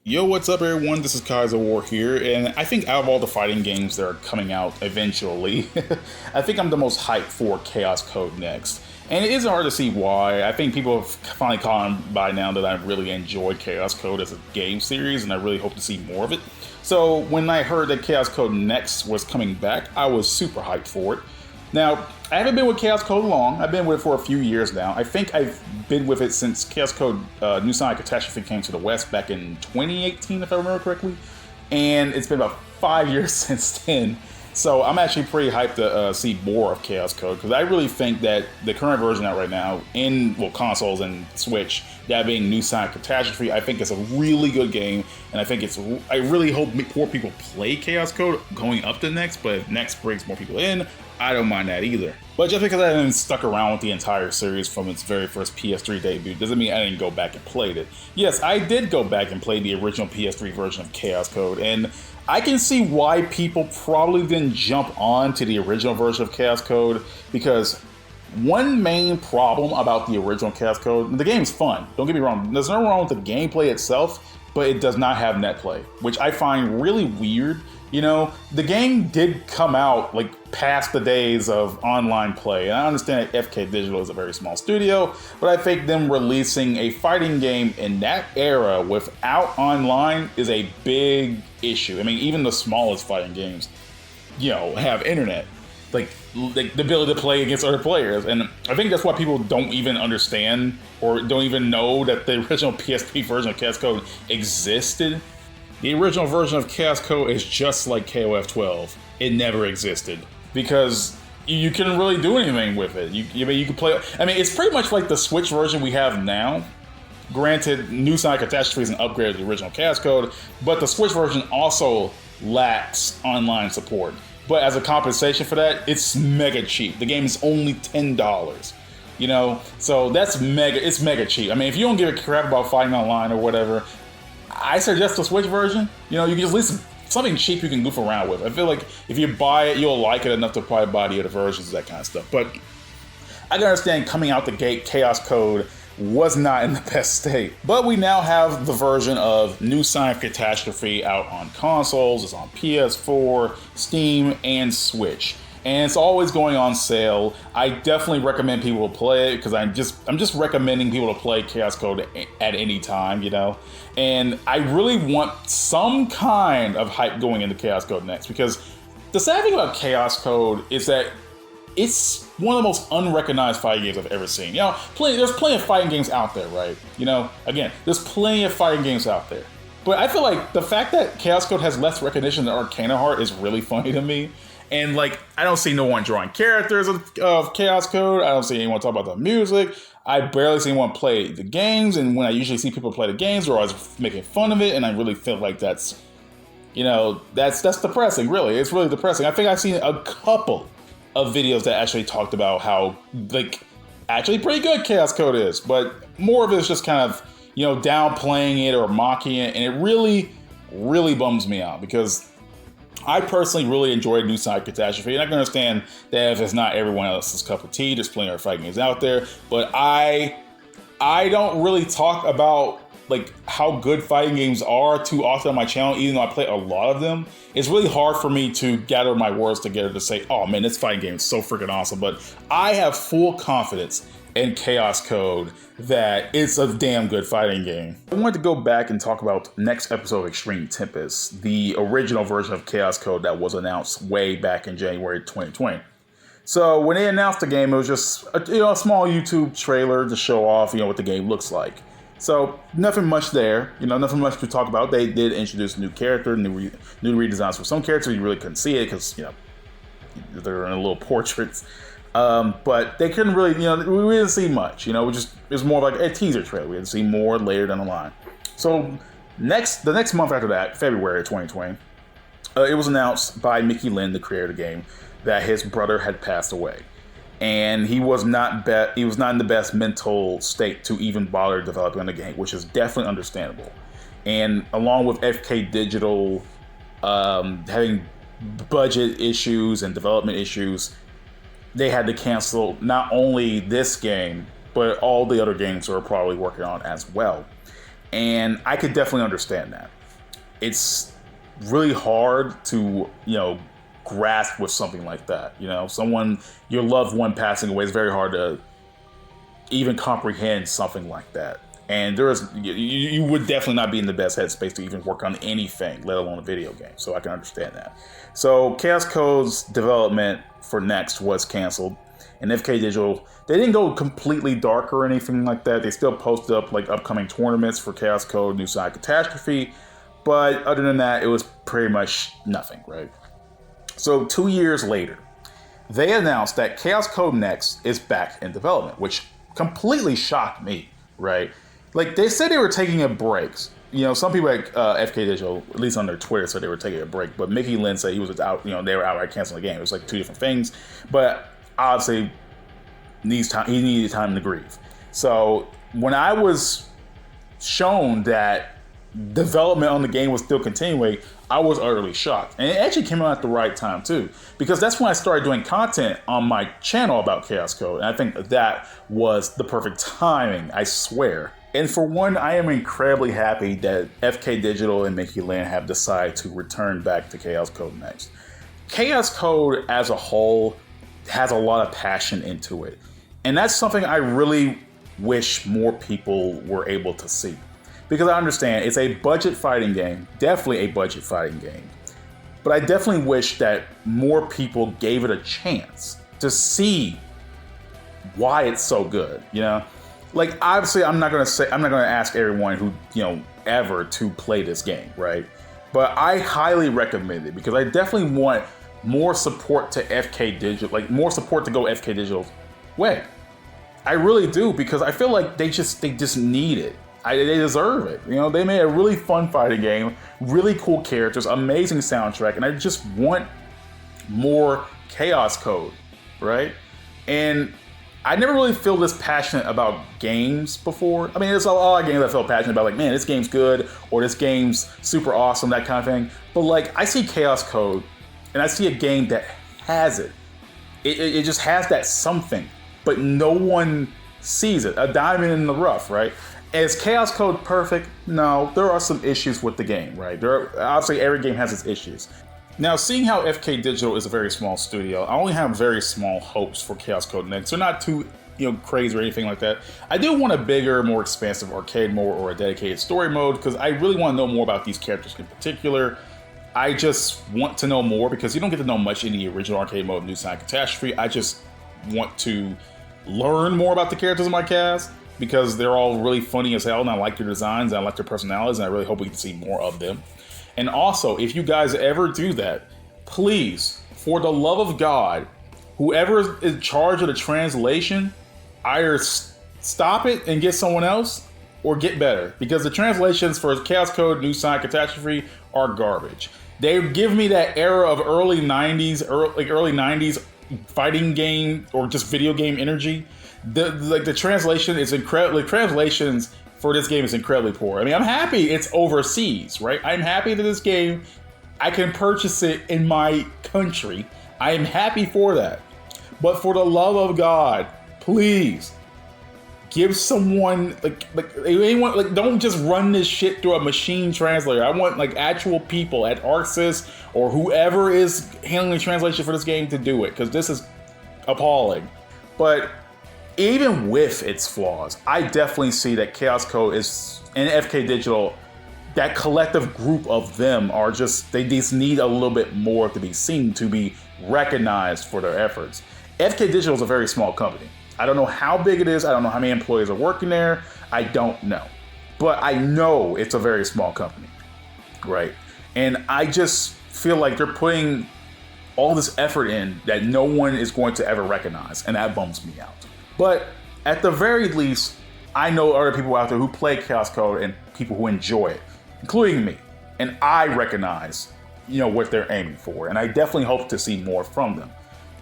Yo, what's up everyone? This is Kaizouwar here, and I think out of all the fighting games that are coming out eventually, I think I'm the most hyped for Chaos Code next. And it isn't hard to see why. I think people have finally caught on by now that I really enjoy Chaos Code as a game series, and I really hope to see more of it. So when I heard that Chaos Code Next was coming back, I was super hyped for it. Now, I haven't been with Chaos Code long. I've been with it for a few years now. I think I've been with it since Chaos Code New Sonic Catastrophe came to the West back in 2018, if I remember correctly. And it's been about 5 years since then. So I'm actually pretty hyped to see more of Chaos Code, because I really think that the current version out right now in consoles and Switch, that being New Sonic Catastrophe, I think it's a really good game, and I really hope more people play Chaos Code going up to Next. But if Next brings more people in, I don't mind that either. But just because I haven't stuck around with the entire series from its very first PS3 debut doesn't mean I didn't go back and played it. Yes, I did go back and play the original PS3 version of Chaos Code, and I can see why people probably didn't jump on to the original version of Chaos Code, because one main problem about the original Chaos Code, the game is fun, don't get me wrong, there's nothing wrong with the gameplay itself, but it does not have netplay, which I find really weird. You know, the game did come out like past the days of online play, and I understand that FK Digital is a very small studio, but I think them releasing a fighting game in that era without online is a big issue. I mean, even the smallest fighting games, have internet, like the ability to play against other players, and I think that's why people don't even understand or don't even know that the original PSP version of Chaos Code existed. The original version of Chaos Code is just like KOF 12. It never existed, because you couldn't really do anything with it. You could play. I mean, it's pretty much like the Switch version we have now. Granted, New Sonic Catastrophe is an upgrade of the original Chaos Code, but the Switch version also lacks online support. But as a compensation for that, it's mega cheap. The game is only $10. So that's mega. It's mega cheap. I mean, if you don't give a crap about fighting online or whatever, I suggest the Switch version. You can just at least something cheap you can goof around with. I feel like if you buy it, you'll like it enough to probably buy the other versions, that kind of stuff. But I can understand coming out the gate, Chaos Code was not in the best state. But we now have the version of New Sonic Catastrophe out on consoles. It's on PS4, Steam, and Switch. And it's always going on sale. I definitely recommend people to play it, because I'm just recommending people to play Chaos Code at any time, And I really want some kind of hype going into Chaos Code Next, because the sad thing about Chaos Code is that it's one of the most unrecognized fighting games I've ever seen. There's plenty of fighting games out there, right? Again, there's plenty of fighting games out there. But I feel like the fact that Chaos Code has less recognition than Arcana Heart is really funny to me. And I don't see no one drawing characters of Chaos Code. I don't see anyone talk about the music. I barely see anyone play the games. And when I usually see people play the games, they're always making fun of it. And I really feel like that's depressing, really. It's really depressing. I think I've seen a couple of videos that actually talked about how, actually pretty good Chaos Code is. But more of it is just kind of, downplaying it or mocking it. And it really, really bums me out, because I personally really enjoyed New Sonic Catastrophe, and I can understand that if it's not everyone else's cup of tea, there's plenty of fighting games out there, but I don't really talk about how good fighting games are too often on my channel, even though I play a lot of them. It's really hard for me to gather my words together to say, oh man, this fighting game is so freaking awesome, but I have full confidence in Chaos Code that it's a damn good fighting game. I wanted to go back and talk about next episode of Extreme Tempest, the original version of Chaos Code that was announced way back in January 2020. So when they announced the game, it was just a small YouTube trailer to show off what the game looks like. So nothing much there, nothing much to talk about. They did introduce a new character, new redesigns for some characters. You really couldn't see it because they're in little portraits. But they couldn't really, we didn't see much, it was more like a teaser trailer. We had to see more later down the line. So the next month after that, February 2020, it was announced by Mickey Lin, the creator of the game, that his brother had passed away. And he was not in the best mental state to even bother developing the game, which is definitely understandable. And along with FK Digital having budget issues and development issues, they had to cancel not only this game, but all the other games they were probably working on as well. And I could definitely understand that. It's really hard to, grasp with something like that. Someone, your loved one passing away, is very hard to even comprehend something like that. And you would definitely not be in the best headspace to even work on anything, let alone a video game. So I can understand that. So Chaos Code's development for Next was canceled. And FK Digital, they didn't go completely dark or anything like that. They still posted up like upcoming tournaments for Chaos Code, New Side Catastrophe. But other than that, it was pretty much nothing, right? So 2 years later, they announced that Chaos Code Next is back in development, which completely shocked me, right? Like, they said they were taking a break. Some people at FK Digital, at least on their Twitter, said they were taking a break. But Mickey Lynn said he was out, they were outright canceling the game. It was like two different things. But obviously, he needed time to grieve. So when I was shown that development on the game was still continuing, I was utterly shocked. And it actually came out at the right time too, because that's when I started doing content on my channel about Chaos Code. And I think that was the perfect timing, I swear. And for one, I am incredibly happy that FK Digital and Mickey Lynn have decided to return back to Chaos Code Next. Chaos Code as a whole has a lot of passion into it. And that's something I really wish more people were able to see. Because I understand it's a budget fighting game, definitely a budget fighting game. But I definitely wish that more people gave it a chance to see why it's so good, Like, obviously, I'm not gonna ask everyone who, ever to play this game, right? But I highly recommend it because I definitely want more support to FK Digital, like more support to go FK Digital's way. I really do, because I feel like they just need it. They deserve it. They made a really fun fighting game, really cool characters, amazing soundtrack, and I just want more Chaos Code, right? And I never really feel this passionate about games before. I mean, there's a lot of games I felt passionate about, like, man, this game's good, or this game's super awesome, that kind of thing. But like, I see Chaos Code, and I see a game that has it. It just has that something, but no one sees it. A diamond in the rough, right? Is Chaos Code perfect? No, there are some issues with the game, right? Obviously, every game has its issues. Now, seeing how FK Digital is a very small studio, I only have very small hopes for Chaos Code Next. They're not too, crazy or anything like that. I do want a bigger, more expansive arcade mode or a dedicated story mode, because I really want to know more about these characters in particular. I just want to know more, because you don't get to know much in the original arcade mode, New Side Catastrophe. I just want to learn more about the characters in my cast, because they're all really funny as hell, and I like their designs, and I like their personalities, and I really hope we can see more of them. And also, if you guys ever do that, please, for the love of God, whoever is in charge of the translation, either stop it and get someone else, or get better. Because the translations for Chaos Code, New Side Catastrophe are garbage. They give me that era of early 90s fighting game or just video game energy. The translation is incredible. The translations for this game is incredibly poor. I mean, I'm happy it's overseas, right? I'm happy that this game, I can purchase it in my country. I am happy for that. But for the love of God, please give someone anyone, don't just run this shit through a machine translator. I want actual people at ARCSYS or whoever is handling the translation for this game to do it, because this is appalling. But even with its flaws, I definitely see that Chaos Code is, and FK Digital, that collective group of them are they just need a little bit more to be seen, to be recognized for their efforts. FK Digital is a very small company. I don't know how big it is. I don't know how many employees are working there. I don't know. But I know it's a very small company, right? And I just feel like they're putting all this effort in that no one is going to ever recognize, and that bums me out. But at the very least, I know other people out there who play Chaos Code and people who enjoy it, including me. And I recognize, what they're aiming for. And I definitely hope to see more from them.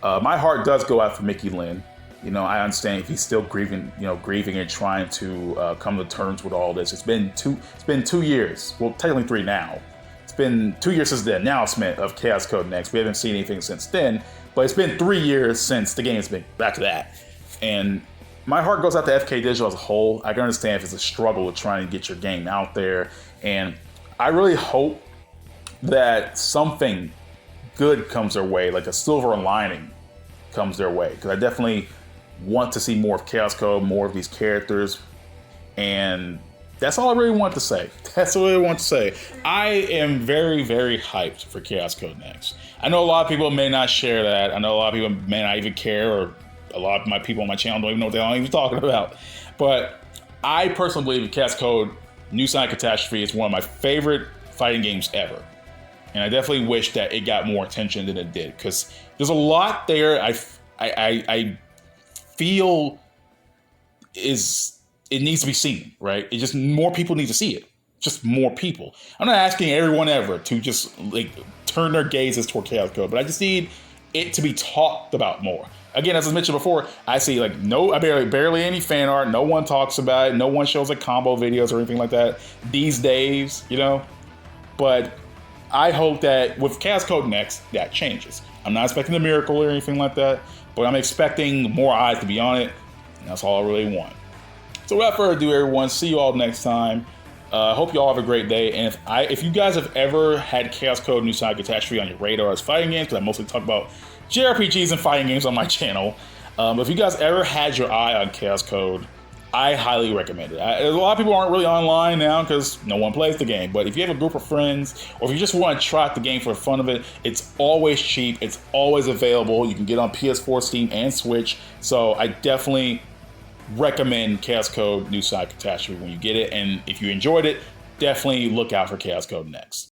My heart does go out for Mickey Lynn. I understand if he's still grieving and trying to come to terms with all this. It's been 2 years. Well, technically 3 now. It's been 2 years since the announcement of Chaos Code Next. We haven't seen anything since then. But it's been 3 years since the game has been back to that. And my heart goes out to FK Digital as a whole. I can understand if it's a struggle to trying to get your game out there, and I really hope that something good comes their way, like a silver lining comes their way, because I definitely want to see more of Chaos Code, more of these characters, and that's all I really want to say. That's all I really want to say. I am very, very hyped for Chaos Code Next. I know a lot of people may not share that. I know a lot of people may not even care, or a lot of my people on my channel don't even know what I'm even talking about. But I personally believe Chaos Code New Sonic Catastrophe is one of my favorite fighting games ever. And I definitely wish that it got more attention than it did, because there's a lot there I feel it needs to be seen, right? It just, more people need to see it. Just more people. I'm not asking everyone ever to just like turn their gazes toward Chaos Code, but I just need it to be talked about more. Again, as I mentioned before, I see like barely any fan art. No one talks about it. No one shows like combo videos or anything like that these days, you know? But I hope that with Chaos Code Next, that changes. I'm not expecting a miracle or anything like that, but I'm expecting more eyes to be on it, and that's all I really want. So without further ado, everyone, see you all next time. Hope you all have a great day. And if you guys have ever had Chaos Code New Sonic Catastrophe on your radar as fighting games, because I mostly talk about JRPGs and fighting games on my channel, if you guys ever had your eye on Chaos Code, I highly recommend it. A lot of people aren't really online now because no one plays the game, but if you have a group of friends, or if you just want to try out the game for the fun of it, it's always cheap, it's always available. You can get on PS4, Steam, and Switch, so I definitely recommend Chaos Code New Sonic Catastrophe when you get it, and if you enjoyed it, definitely look out for Chaos Code Next.